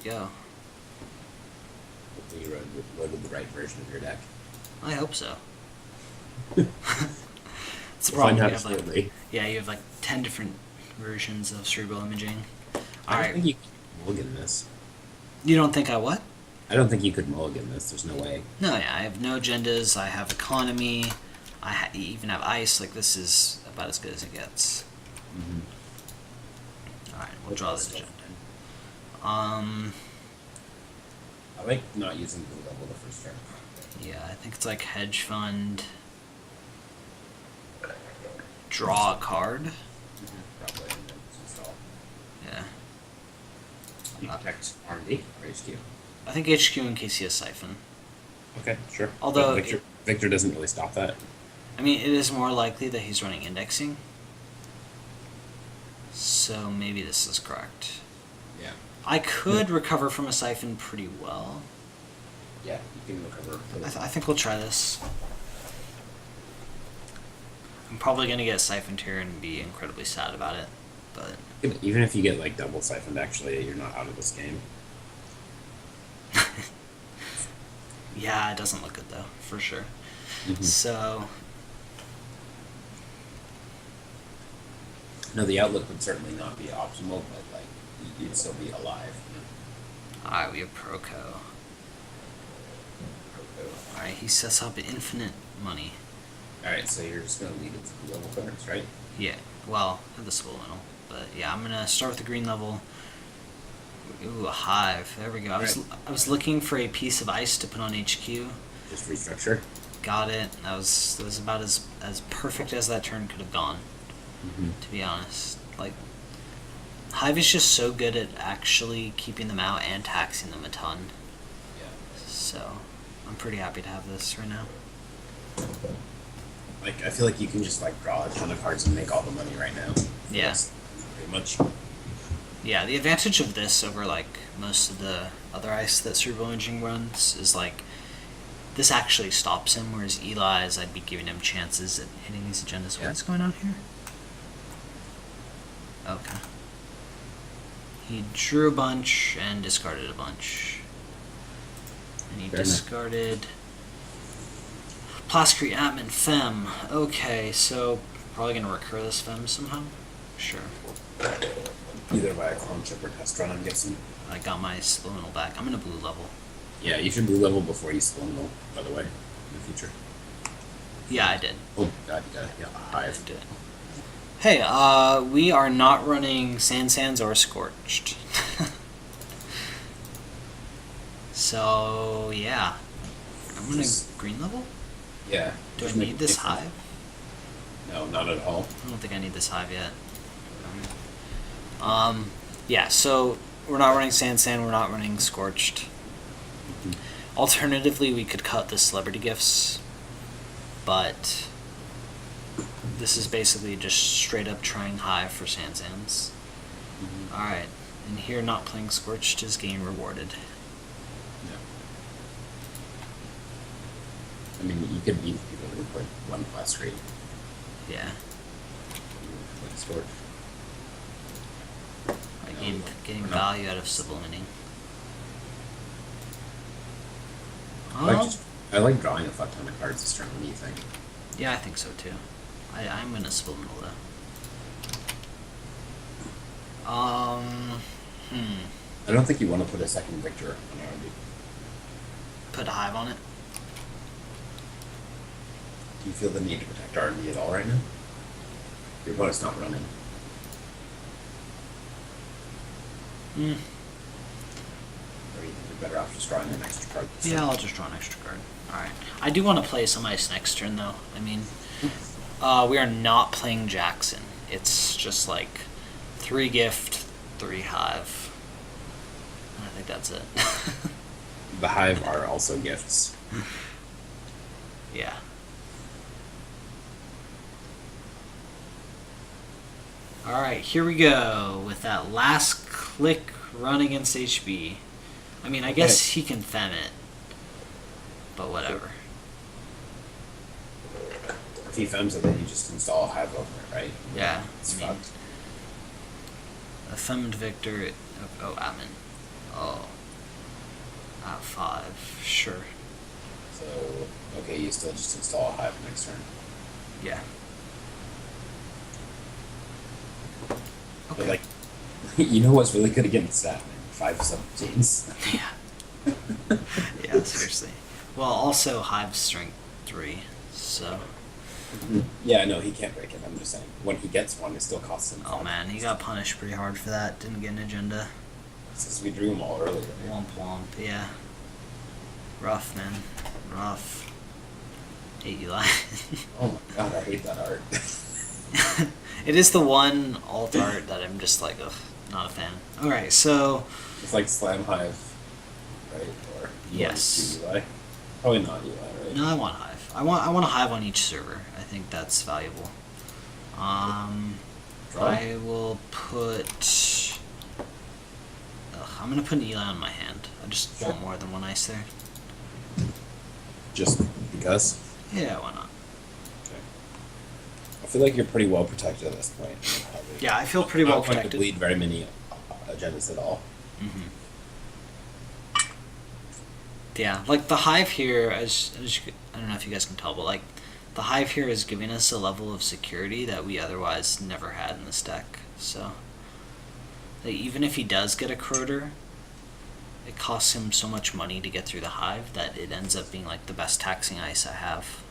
go. Hopefully you loaded the right version of your deck. I hope so. It's the We'll problem. find out You have like, shortly. yeah, you have like 10 different versions of cerebral imaging. I All don't right. think you could mulligan this. You don't think I what? I don't think you could mulligan this. There's no way. No, yeah, I have no agendas. I have economy. Even have ice. Like, this is about as good as it gets. Mm-hmm. Alright, we'll draw this agenda. I like not using blue level the first turn. Yeah, I think it's like hedge fund. Draw a card. Probably. And then install. Yeah. You protect R&D or HQ. I think HQ in case he has Siphon. Okay, sure. Although But Victor doesn't really stop that. I mean, it is more likely that he's running indexing. So maybe this is correct. Yeah. I could recover from a Siphon pretty well. Yeah, you can recover. I think we'll try this. I'm probably going to get siphoned here and be incredibly sad about it, but... Even if you get, like, double siphoned, actually, you're not out of this game. Yeah, it doesn't look good, though, for sure. Mm-hmm. So... No, the outlook would certainly not be optimal, but, like, you'd still be alive. Alright, we have Proco. Alright, he sets up infinite money. Alright, so you're just going to leave it to the level cards, right? Yeah, well, the subliminal. But yeah, I'm going to start with the green level. Ooh, a hive. There we go. I was looking for a piece of ice to put on HQ. Just restructure. Got it. That was about as perfect as that turn could have gone, to be honest. Like, hive is just so good at actually keeping them out and taxing them a ton. Yeah. So, I'm pretty happy to have this right now. Like, I feel like you can just, like, draw a ton of cards and make all the money right now. Yeah. That's pretty much. Yeah, the advantage of this over, like, most of the other ice that Cerebral Imaging runs is, like, this actually stops him, whereas Eli's, I'd be giving him chances at hitting these agendas. Yeah. What's going on here? Okay. He drew a bunch and discarded a bunch. And he discarded Plascrete, Atman, Fem. Okay, so probably going to recur this Fem somehow? Sure. Either by a clone chip or test run, I'm guessing. I got my subliminal back. I'm in a blue level. Yeah, you should blue level before you subliminal, by the way, in the future. Yeah, I did. Oh, God, you got it. Yeah, hive. I did. Hey, we are not running Sands or Scorched. So, yeah. I'm gonna green level? Yeah. Do I need this hive? No, not at all. I don't think I need this hive yet. Yeah, so we're not running Sand, we're not running Scorched. Alternatively, we could cut the Celebrity Gifts, but this is basically just straight up trying hive for Sands. Alright, and here not playing Scorched is getting rewarded. Yeah. I mean, you could beat people who put one class rate. Yeah. Like Scorch. Like getting value out of sublimating. I like drawing a fuck ton of cards this turn. What do you think? Yeah, I think so too. I'm gonna subliminal though. I don't think you want to put a second Victor on R&D. Put a hive on it. Do you feel the need to protect R&D at all right now? Your opponent's not running. Or you think you're better off just drawing an extra card? Yeah, I'll just draw an extra card. Alright. I do want to play some ice next turn though. I mean, we are not playing Jackson. It's just like 3 gift, 3 hive. I think that's it. The hive are also gifts. Yeah. Alright, here we go with that last click run against HB. I mean, I guess he can fem it, but whatever. If he fems it, then you just install a hive over it, right? Yeah. It's I mean, fucked. a femmed Victor. Oh, Atman. Oh. At 5, sure. So, okay, you still just install a hive next turn. Yeah. But Okay. like, you know what's really good against that? 5 subroutines. Yeah. Yeah, seriously. Well, also Hive Strength 3, so... Yeah, no, he can't break it. I'm just saying. When he gets one, it still costs him. Oh man, he got punished pretty hard for that. Didn't get an agenda. Since we drew him all earlier. Womp womp, yeah. Rough, man. Rough. Hate Eli. Oh my god, I hate that art. It is the one alt art that I'm just like, ugh, not a fan. Alright, so... It's like Slam Hive, right? Or yes. Eli. Probably not Eli, right? No, I want Hive. I want a Hive on each server. I think that's valuable. Draw? I will put... I'm going to put an Eli on my hand. I just want more than one ice there. Just because? Yeah, why not? Okay. I feel like you're pretty well protected at this point. Probably. Yeah, I feel pretty well not going to protected. bleed very many agendas at all. Mm-hmm. Yeah, like the Hive here, as you, I don't know if you guys can tell, but like the Hive here is giving us a level of security that we otherwise never had in this deck. So, like, even if he does get a Corroder, it costs him so much money to get through the Hive that it ends up being like the best taxing ice I have.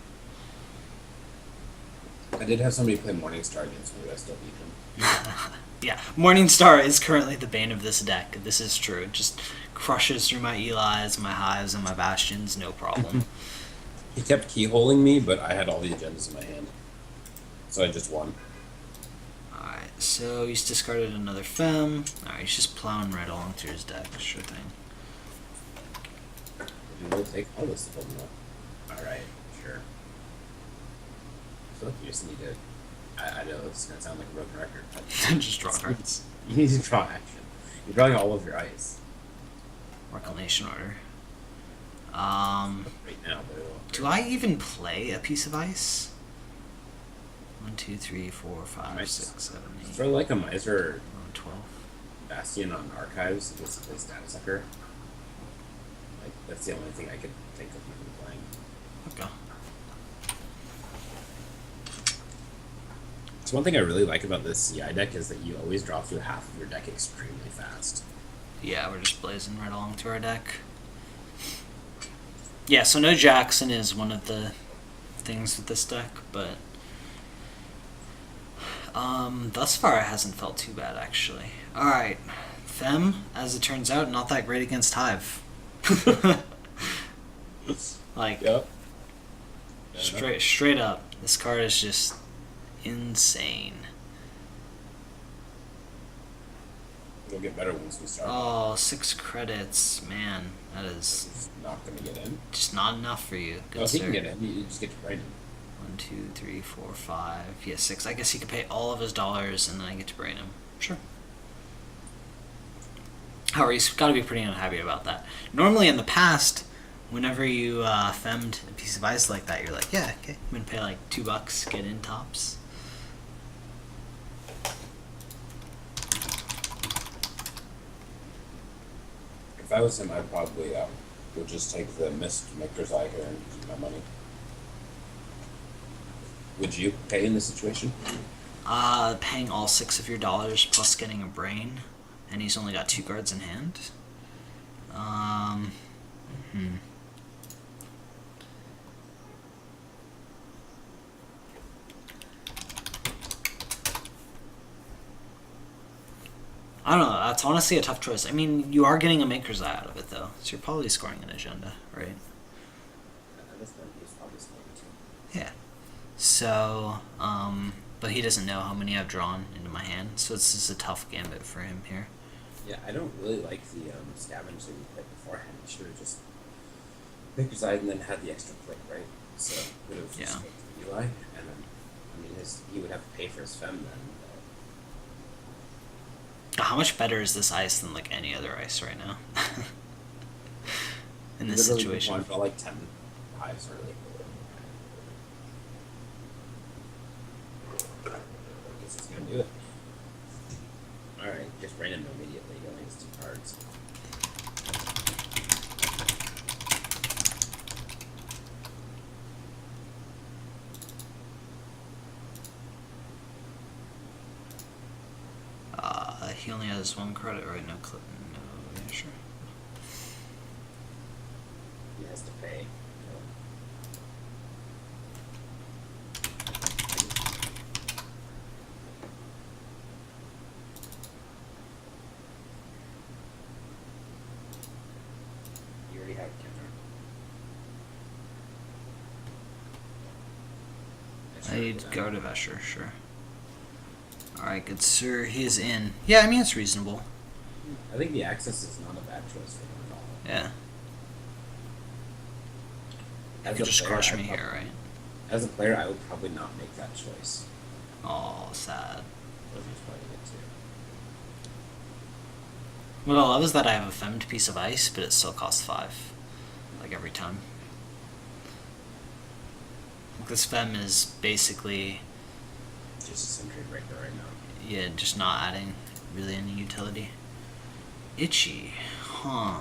I did have somebody play Morningstar against me, but I still beat him. Yeah, Morningstar is currently the bane of this deck. This is true. It just crushes through my Elis, my Hives, and my Bastions, no problem. He kept keyholing me, but I had all the agendas in my hand. So I just won. Alright, so he's discarded another Fem. Alright, he's just plowing right along through his deck. Sure thing. We'll take all this to build up. Alright, sure. I feel like you just need to... I know it's going to sound like a broken record, but... Just draw cards. You need to draw action. You're drawing all of your ice. Reclamation Order. Right now, but it'll... Do I even play a piece of ice? 1, 2, 3, 4, 5, 6, 7, 8. Throw like a Miser 12. Bastion on Archives to just play Status Sucker. Like, that's the only thing I could think of even playing. Okay. So one thing I really like about this CI deck is that you always draw through half of your deck extremely fast. Yeah, we're just blazing right along to our deck. Yeah, so no Jackson is one of the things with this deck, but thus far it hasn't felt too bad actually. Alright, Fem, as it turns out, not that great against Hive. Like, Yep. straight up, this card is just insane. It'll get better once we start. Oh, 6 credits, man, that is It's not going to get in. just not enough for you. Good Well, he sir. can get in. You just get to brain him. 1, 2, 3, 4, 5. Yeah, 6. I guess he could pay all of his dollars and then I get to brain him. Sure. However, he's got to be pretty unhappy about that. Normally in the past, whenever you femmed a piece of ice like that, you're like, yeah, okay, I'm going to pay like $2, get in tops. If I was him, I'd probably would just take the missed Victor's Eye here and keep my money. Would you pay in this situation? Paying all 6 of your dollars plus getting a brain, and he's only got 2 cards in hand. I don't know, that's honestly a tough choice. I mean, you are getting a Maker's Eye out of it, though, so you're probably scoring an agenda, right? At this point, he's probably scoring too. Yeah. So, but he doesn't know how many I've drawn into my hand, so this is a tough gambit for him here. Yeah, I don't really like the scavenge that you played beforehand. You should have just Victor's Eye and then had the extra click, right? So would have just clicked Eli, and then I mean he would have to pay for his fem then. How much better is this ice than like any other ice right now? In this Literally situation. One for like 10 hives early. I guess it's gonna do it. Alright, just brain him immediately, going his 2 cards. he only has one credit, right? No, no, yeah, sure. He has to pay. You already have a counter. I need Guard of Escher, sure. Alright, good sir, he is in. Yeah, I mean, it's reasonable. I think the access is not a bad choice for him at all. Yeah. As You could a just player, crush I'd me prob- here, right? As a player, I would probably not make that choice. Oh, sad. Those are probably good too. What I love is that I have a femmed piece of ice, but it still costs 5. Like, every time. This fem is basically... Just a sentry breaker right now. Yeah, just not adding really any utility. Itchy. Huh.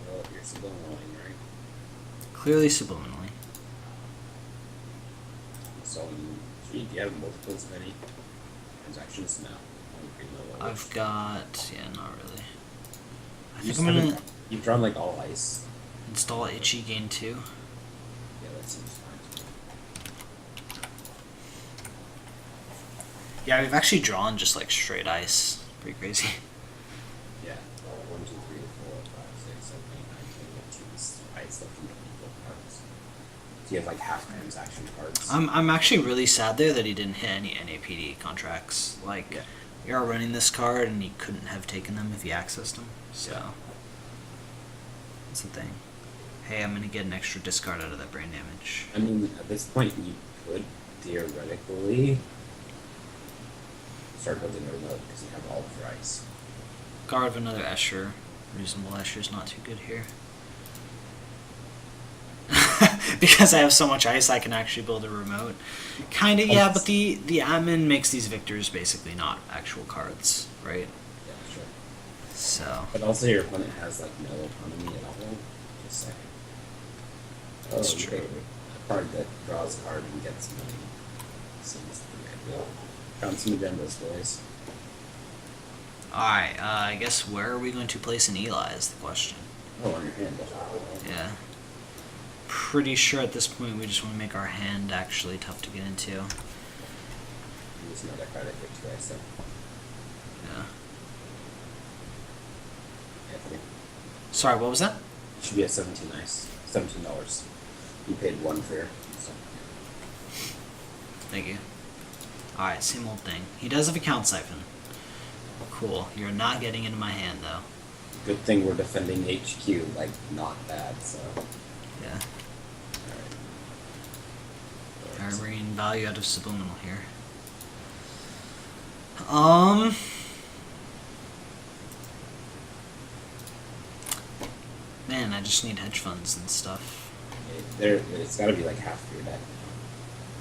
Well, you're subliminaling, right? Clearly subliminally. So, do you have multiples of any transactions? No. I've got... Yeah, not really. I You think just I'm gonna haven't- You've drawn like all ice. install Itchy, gain 2. Yeah, that seems fine to me. Yeah, we've actually drawn just like straight ice. Pretty crazy. Yeah. 1, 2, 3, 4, 5, 6, 7, 8, 9, 10, 11, 12 ice left from the equal cards. So you have like half transaction cards. I'm actually really sad there that he didn't hit any NAPD contracts. Like, Yeah. we are running this card and he couldn't have taken them if he accessed them. So, Yeah. that's the thing. Hey, I'm gonna get an extra discard out of that brain damage. I mean, at this point, you could theoretically start building a remote because you have all of your ice. Guard of another Escher. Reasonable Escher's not too good here. Because I have so much ice, I can actually build a remote. Kinda, yeah, but the admin makes these victors basically not actual cards, right? Yeah, sure. So, But also, your opponent has like no economy at all. Just a second. That's Oh, true. okay. A card that draws a card and gets money seems pretty ideal. Found some agendas, boys. alright, I guess where are we going to place an Eli is the question. Oh, on your hand. Yeah. Pretty sure at this point we just want to make our hand actually tough to get into. Use another card at your 2 ice then. Yeah. Yeah, I think Sorry, what was that? it should be a 17 ice. $17. You paid 1 for your. So. Thank you. Alright, same old thing. He does have a count siphon. Cool. You're not getting into my hand, though. Good thing we're defending HQ, like, not bad, so. Yeah. Alright. Alright, we're getting value out of subliminal here. Man, I just need hedge funds and stuff. It's gotta be like half of your deck.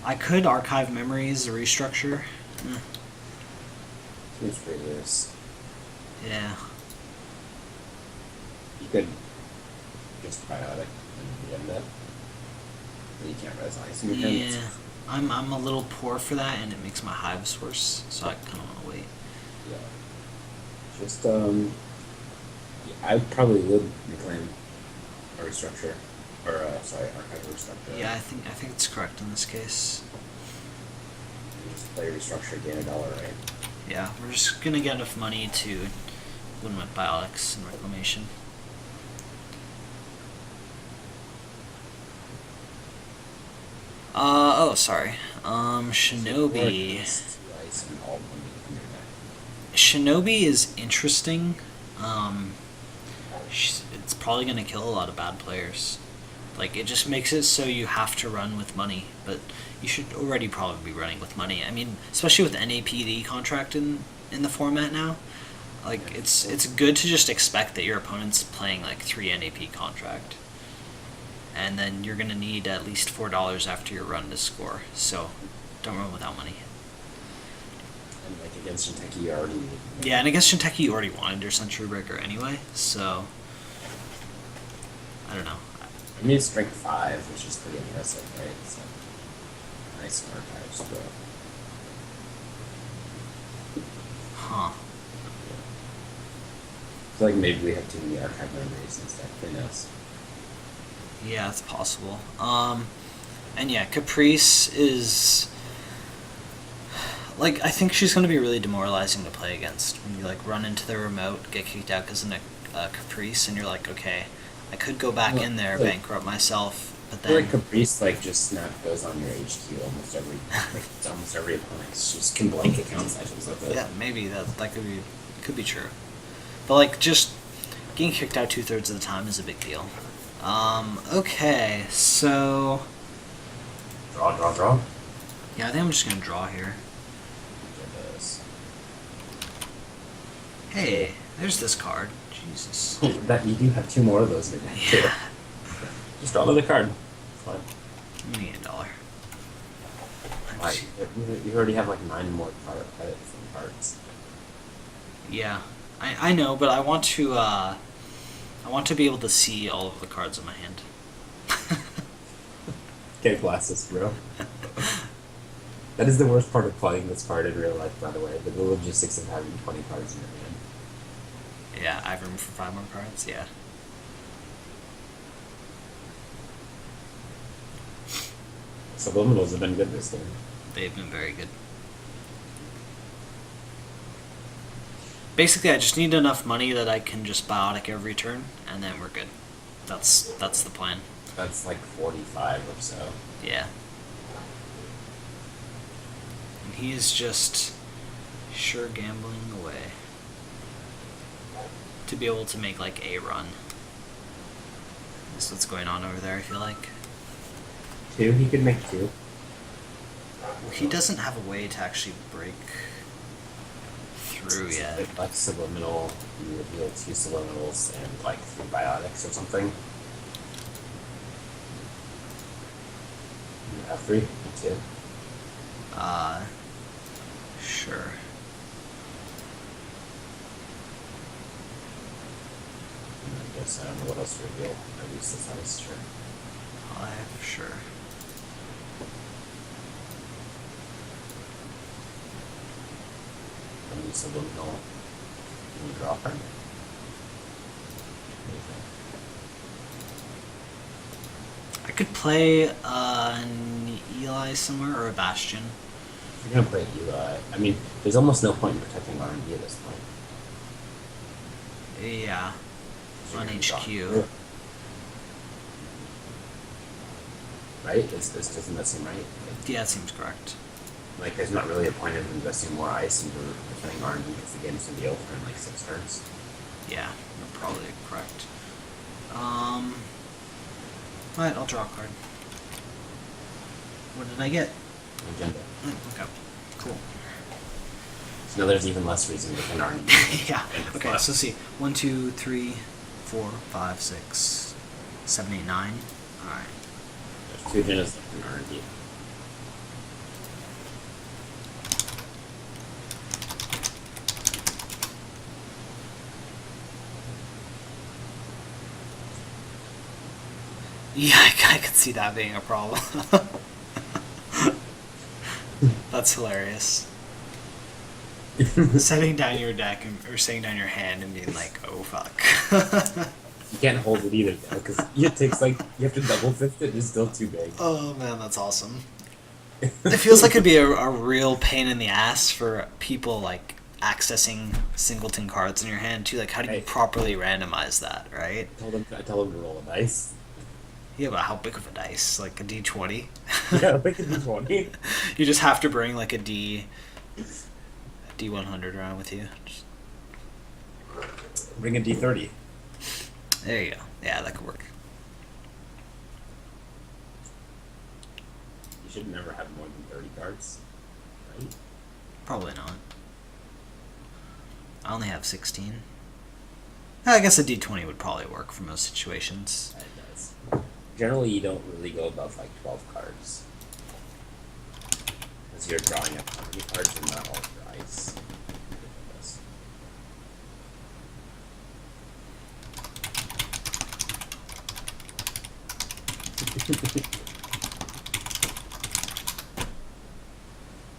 I could archive memories or restructure. Seems pretty loose. Yeah. You could just biotic and end it. Then you can't res ice in your hand. Yeah. I'm a little poor for that, and it makes my hives worse, so I kind of want to wait. Yeah. Just, yeah, I probably would reclaim a restructure. Or, archive a restructure. Yeah, I think it's correct in this case. You just play restructure, gain $1, right? Yeah, we're just gonna get enough money to win with biotics and reclamation. Oh, sorry. Shinobi. Ice and all money in your deck. Shinobi is interesting. It's probably gonna kill a lot of bad players. Like, it just makes it so you have to run with money, but you should already probably be running with money. I mean, especially with NAPD contract in the format now. Like, it's good to just expect that your opponent's playing like 3 NAP contract. And then you're gonna need at least $4 after your run to score. So don't run without money. And like against Shinteki, you already. Yeah, and against Shinteki you already wanted your Sentry Breaker anyway, so I don't know. I mean, it's strength 5, which is pretty impressive, right? So nice archives, bro. feel like maybe we have too many archive memories and stuff. Who knows? Yeah, it's possible. And yeah, Caprice is like I think she's going to be really demoralizing to play against when you like run into the remote, get kicked out because of a Caprice, and you're like, okay, I could go back in there, bankrupt myself, but I feel then like Caprice like just snap goes on your HQ almost every like it's almost every opponent. She just can blank account sessions with it. yeah, maybe that could be true, but like just getting kicked out 2/3 of the time is a big deal. Okay, so Draw. yeah, I think I'm just gonna draw here. Hey, there's this card. Jesus. That you do have two more of those in your deck too. Yeah. Just draw another card. It's fine. Give me $1. Right. You already have like 9 more credits and cards. Yeah, I know, but I want to be able to see all of the cards in my hand. Get glasses, bro. That is the worst part of playing this card in real life, by the way. The logistics of having 20 cards in your hand. Yeah, I have room for 5 more cards. Yeah. Subliminals have been good this game. They've been very good. Basically, I just need enough money that I can just biotic every turn, and then we're good. That's the plan. That's like 45 or so. Yeah. And he is just sure gambling away to be able to make like a run. That's what's going on over there, I feel like. 2? He could make 2. Well, he doesn't have a way to actually break through yet. Like subliminal, you reveal 2 subliminals and like 3 biotics or something. You have 3 and 2. Sure. I guess I don't know what else to reveal. At least this house, sure. 5, sure. And you subliminal. Can you draw a card? I could play an Eli somewhere or a Bastion. If you're gonna play Eli, I mean, there's almost no point in protecting R&D at this point. Yeah. You're On gonna HQ. draw. Right? Doesn't that seem right? Yeah, that seems correct. Like, there's not really a point of investing more ice into defending R&D because the game's gonna be over in like 6 turns. Yeah, you're probably correct. Alright, I'll draw a card. What did I get? Agenda. Okay, cool. So now there's even less reason to defend R&D. Yeah. Okay, so see. 1, 2, 3, 4, 5, 6, 7, 8, 9. Alright. There's 2 agendas left in R&D. Yeah, I could see that being a problem. That's hilarious. Setting down your deck or setting down your hand and being like, oh fuck. You can't hold it either because it takes like you have to double fist it. It's still too big. Oh man, that's awesome. It feels like it'd be a real pain in the ass for people like accessing singleton cards in your hand too. Like, how do you properly randomize that, right? I tell them to roll a dice. Yeah, but how big of a dice? Like a D20? Yeah, pick a D20. You just have to bring like a D100 around with you. Just... Bring a D30. There you go. Yeah, that could work. You should never have more than 30 cards, right? Probably not. I only have 16. I guess a D20 would probably work for most situations. It does. Generally, you don't really go above like 12 cards. Because you're drawing up how many cards and not all your ice.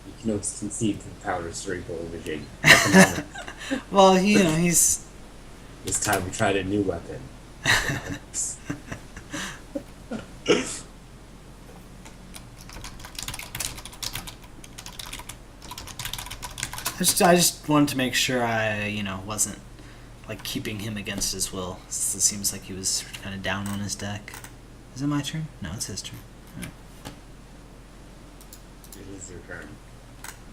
You can always concede to the power of Cerebral imaging. Well, he's... Yeah, This time we tried a new weapon. I just wanted to make sure I, wasn't like keeping him against his will. It seems like he was kind of down on his deck. Is it my turn? No, it's his turn. All right. It is your turn.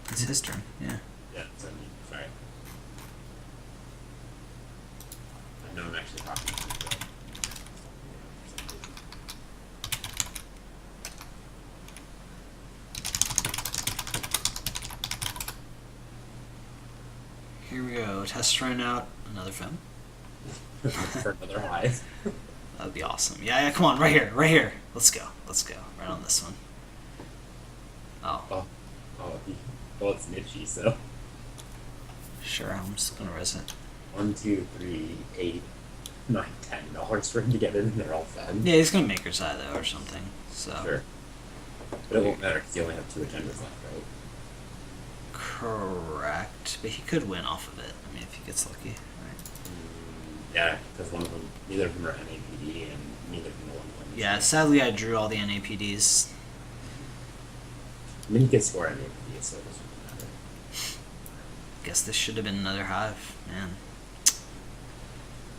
It's his turn. Yeah. Yeah, it's on me. Sorry. I know I'm actually talking to you, but... Here we go. Test run out. Another film. For another hive. That'd be awesome. Yeah, come on, right here, right here. Let's go. Right on this one. Oh. Well, it's niche-y, so... Sure, I'm just gonna res it. 1, 2, 3, 8, 9, $10 for him to get in, and they're all fed. Yeah, he's gonna make her side though, or something. So. Sure. But it won't matter because you only have 2 agendas left, right? Correct, but he could win off of it. I mean, if he gets lucky, right? Yeah, because neither of them are NAPD, and neither of them are 1 point. Yeah, sadly, I drew all the NAPDs. I mean, you can score NAPD, so it doesn't matter. Guess this should have been another hive, man.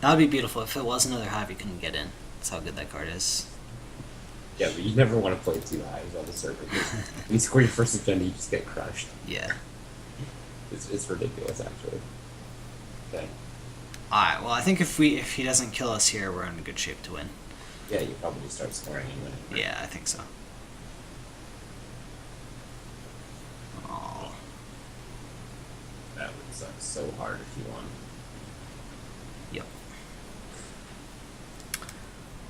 That would be beautiful. If it was another hive, you couldn't get in. That's how good that card is. Yeah, but you never want to play 2 hives on the server. When you score your first agenda, you just get crushed. Yeah. It's ridiculous, actually. Okay. Alright, well, I think if he doesn't kill us here, we're in good shape to win. Yeah, you probably start scoring and winning. Right? Yeah, I think so. Oh. That would suck so hard if you won. Yep.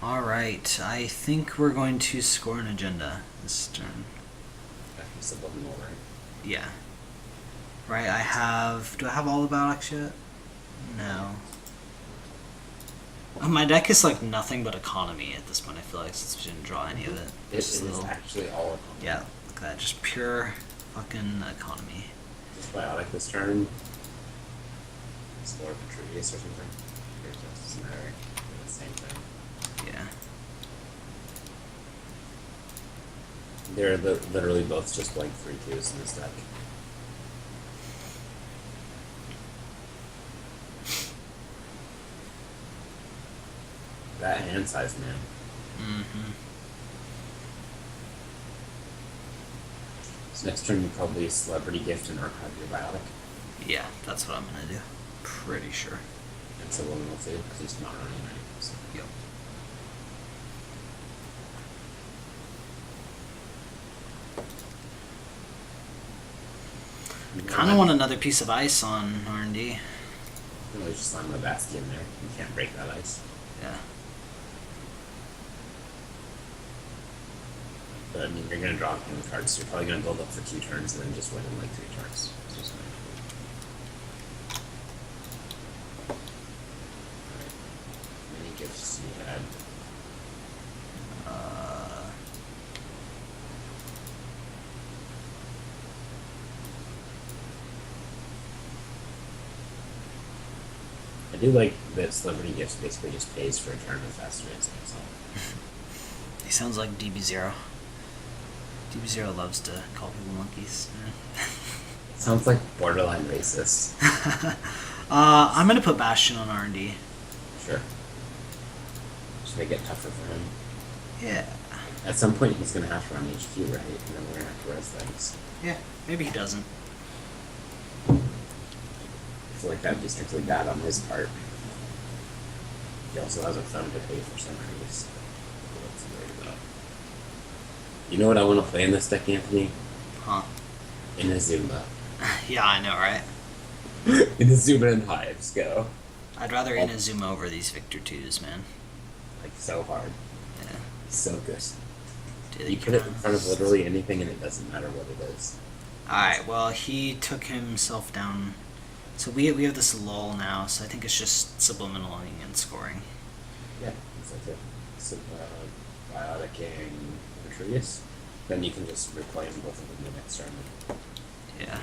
Alright, I think we're going to score an agenda this turn. After subliminal, right? Yeah. Right, do I have all the battle axe yet? No. My deck is like nothing but economy at this point, I feel like, since we didn't draw any of it. It is actually all economy. Yeah, look at that, just pure fucking economy. Just biotic this turn. Explore Vitruvius or something. It doesn't matter. They're the same thing. Yeah. They're literally both just blank 3/2s in this deck. That hand size, man. Mm-hmm. So next turn you probably Celebrity Gift and archive your biotic. Yeah, that's what I'm gonna do. Pretty sure. And Subliminal too, because he's not running right. So. Yep. Kind of want another piece of ice on R&D. Really just slam my Bastion there. You can't break that ice. Yeah. But I mean, you're going to draw him cards, so you're probably going to build up for 2 turns and then just win in like 3 turns. So just Alright. Many gifts you had. I do like that Celebrity Gifts basically just pays for a turn of Fast Advance. He sounds like DB0. DB0 loves to call people monkeys. Sounds like borderline racist. I'm gonna put Bastion on R&D. Sure. Just make it tougher for him. Yeah. At some point he's gonna have to run HQ, right? And then we're gonna have to res things. Yeah. Maybe he doesn't. I feel like that'd be strictly bad on his part. He also has a thumb to pay for some reason. You know what I want to play in this deck, Anthony? Huh? Inazuma. Yeah, I know, right? Inazuma and Hives, go. I'd rather Inazuma over these Victor 2s, man. Like, so hard. Yeah. So good. Dude, You put it in front of literally anything and it doesn't matter what it is. Alright, well, he took himself down. So we have this lull now, so I think it's just subliminaling and scoring. Yeah, that's it. So, bioticing Vitruvius. Then you can just replay them both of them the next turn. Yeah.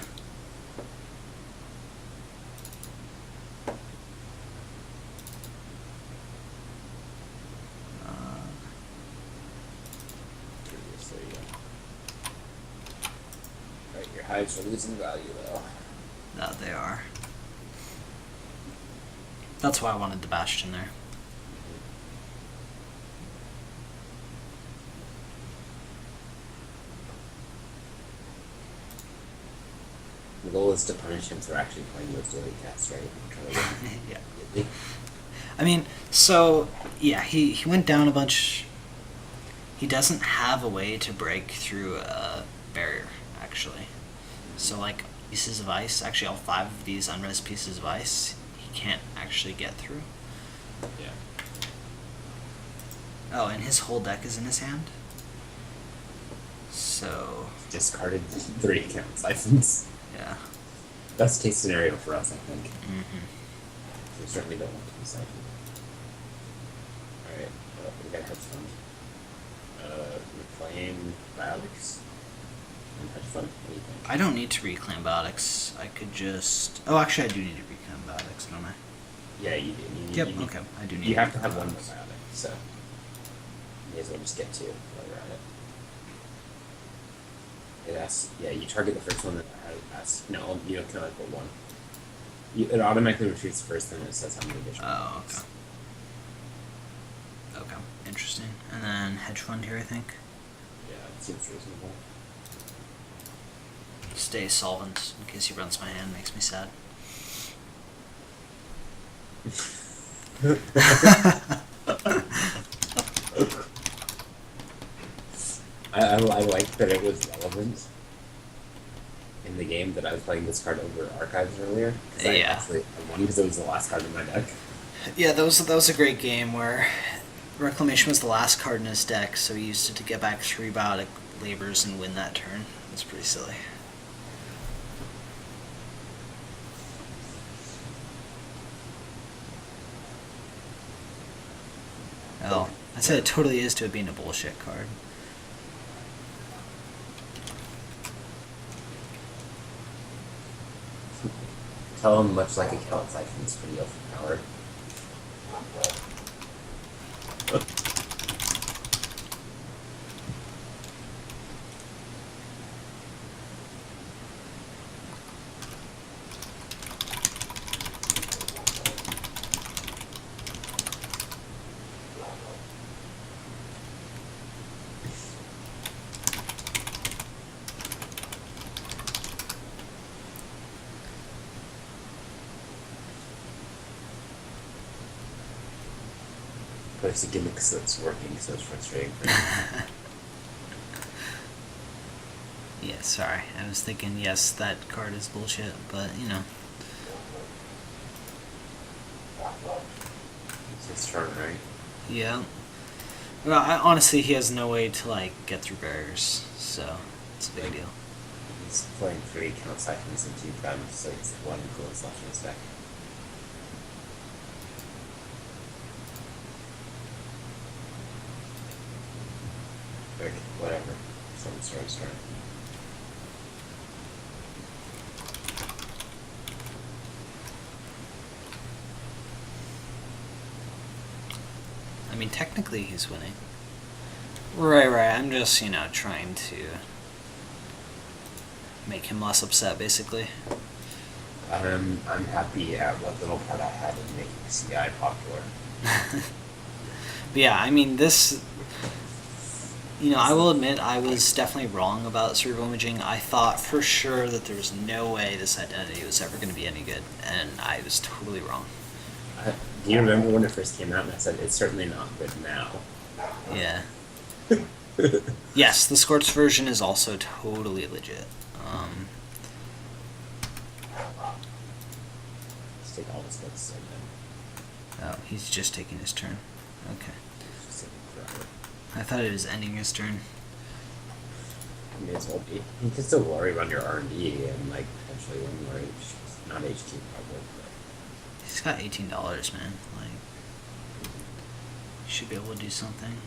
archives are losing value, though. No, they are. That's why I wanted the Bastion there. The goal is to punish him for actually playing those daily casts, right? Yeah. I mean, so, yeah, he went down a bunch. He doesn't have a way to break through a barrier, actually. So, like, pieces of ice, actually all 5 of these unres pieces of ice, he can't actually get through. Yeah. Oh, and his whole deck is in his hand? So... Discarded 3 account siphons. Yeah. Best case scenario for us, I think. Mm-hmm. We certainly don't want to be siphoned. Alright, well, we gotta have fun. Reclaim biotics and hedge fund. What do you think? I don't need to reclaim biotics. I could just... Oh, actually, I do need to reclaim biotics, don't I? Yeah, you do. Yep, okay. I do need You to have to have reclaim one biotics. biotic, so may as well just get 2 while you're at it. It asks, yeah, you target the first one that asks, no, you can only put 1. It automatically retreats first, then it says how many additional. Oh, okay. Okay, interesting. And then hedge fund here, I think. Yeah, it seems reasonable. Stay solvent in case he runs my hand, makes me sad. I like that it was relevant in the game that I was playing this card over archives earlier. Yeah. I won because it was the last card in my deck. Yeah, that was a great game where Reclamation was the last card in his deck, so he used it to get back 3 biotic labors and win that turn. It was pretty silly. Oh, I said it totally is to it being a bullshit card. Tell him much like a Count Siphon is pretty overpowered. But it's a gimmick that's working, so it's frustrating for me. Yeah, sorry. I was thinking, yes, that card is bullshit, but, you know. It's his turn, right? Yeah. Well, honestly, he has no way to, like, get through barriers, so it's a big deal. He's playing 3 Count Siphons and 2 Primes, so it's 1 influence left in his deck. Okay, whatever. Someone's turn. I mean, technically he's winning. Right. I'm just, you know, trying to make him less upset, basically. I'm happy at what little part I had in making CI popular. But yeah, I mean, this... You know, I will admit I was definitely wrong about cerebral imaging. I thought for sure that there was no way this identity was ever going to be any good, and I was totally wrong. Do you remember when it first came out and I said, it's certainly not good now? Yeah. Yes, the Scorched version is also totally legit. Let's take all this books and then Oh, he's just taking his turn. Okay. just take it forever. I thought it was ending his turn. May as well be. You can still worry around your R&D and like potentially win more not HQ probably, but He's got $18, man. Like, he should be able to do something.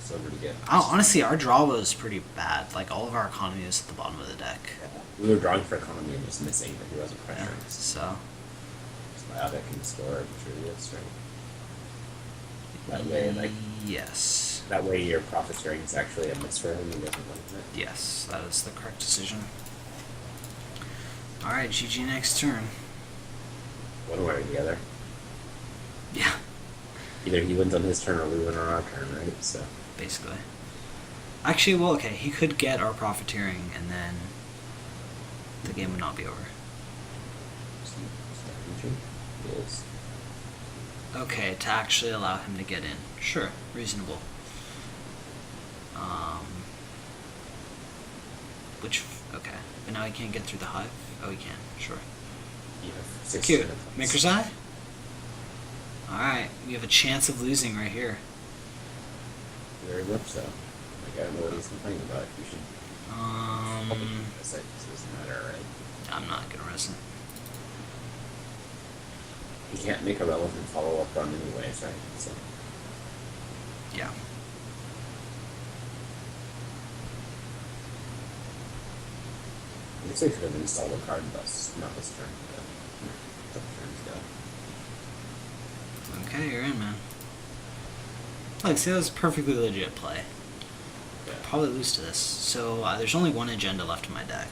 still pretty good. Oh, honestly, our draw was pretty bad. Like, all of our economy was at the bottom of the deck. Yeah. We were drawing for economy and just missing, but he wasn't Yeah, pressuring. so... Just biotic and score, which really is right. That way, like Yes. that way, your profit sharing is actually a miss for him. He doesn't like it. Yes, that is the correct decision. Alright, GG next turn. One way or the other. Yeah, Either he wins on his turn or we win on our turn, right? So basically. Actually, well, okay, he could get our profiteering and then the game would not be over. yes. Okay, to actually allow him to get in. Sure, reasonable. Okay. But now he can't get through the hive? Oh, he can, sure. You have 6 Cute. minutes. Maker's Eye? Alright, we have a chance of losing right here. Very much so. Like, I don't know what he's complaining about. You should. This doesn't matter, right? I'm not gonna risk it. He can't make a relevant follow-up run anyways, right? So. Yeah. I guess I could have installed a card bus, not this turn, but a couple turns ago. Okay, you're in, man. Like, see, that was a perfectly legit play. Yeah. Probably lose to this. So, there's only one agenda left in my deck.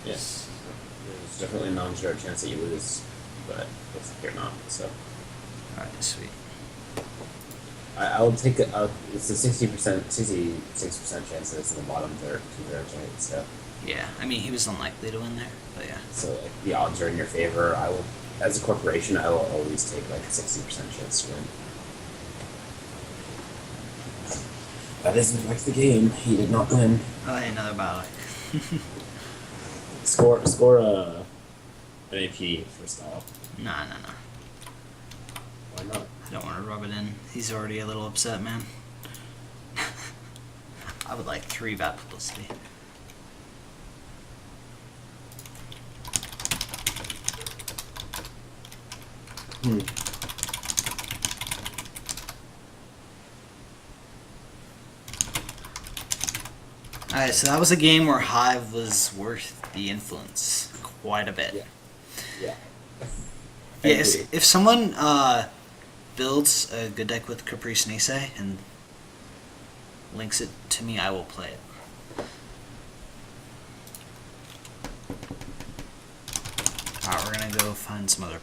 Yes. There's definitely a non-zero chance that you lose, but looks like you're not, so. Alright, sweet. I'll take it. It's a 66% chance that it's in the bottom third, 2/3, right? So. Yeah, I mean, he was unlikely to win there, but yeah. So like, the odds are in your favor. I will, as a corporation, I will always take like a 60% chance to win. That doesn't affect the game. He did not win. Oh, hey, another battle. Score an AP for style. Nah. Why not? I don't want to rub it in. He's already a little upset, man. I would like 3 bad publicity. Alright, so that was a game where Hive was worth the influence quite a bit. Yeah. Yeah, if someone builds a good deck with Caprice Nisei and links it to me, I will play it. Alright, we're gonna go find some other